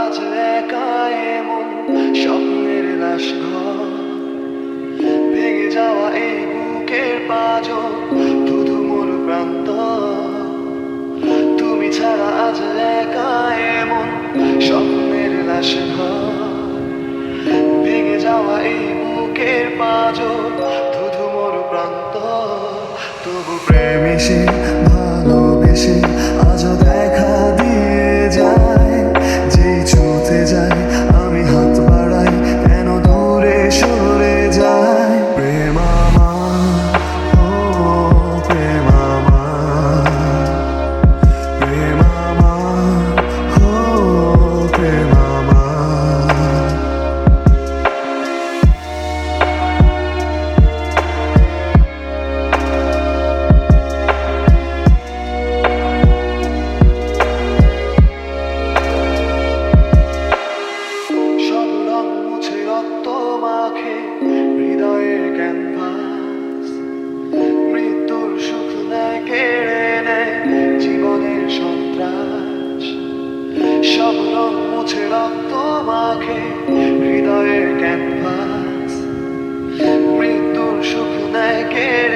আজ একা এমন স্বপ্নের লাশ ঘর, ভেঙে যাওয়া এই বুকের পাঁজর, শুধু মোর প্রান্ত। তুমি ছাড়া আজ একা এমন স্বপ্নের লাশ ঘর, ভেঙে যাওয়া এই বুকের পাঁজর, শুধু মোর প্রান্ত। তবু প্রেমিসে ভালোবেসে আজও দেখা দিয়ে যায়, যেই ছুঁতে যায় আমি হাত বাড়াই কেন দূরে সরে যায়। প্রেম আমার, ও প্রেম আমার, প্রেম আমার, ও প্রেম আমার। সব রং মুছে রক্ত মাখে হৃদয়ের ক্যানভাস, মৃত্যুর সুখ নেয় কেড়ে নেয় জীবনের সন্ত্রাস। সব রং মুছে রক্ত মাখে হৃদয়ের ক্যানভাস, মৃত্যুর সুখ নেয় কেড়ে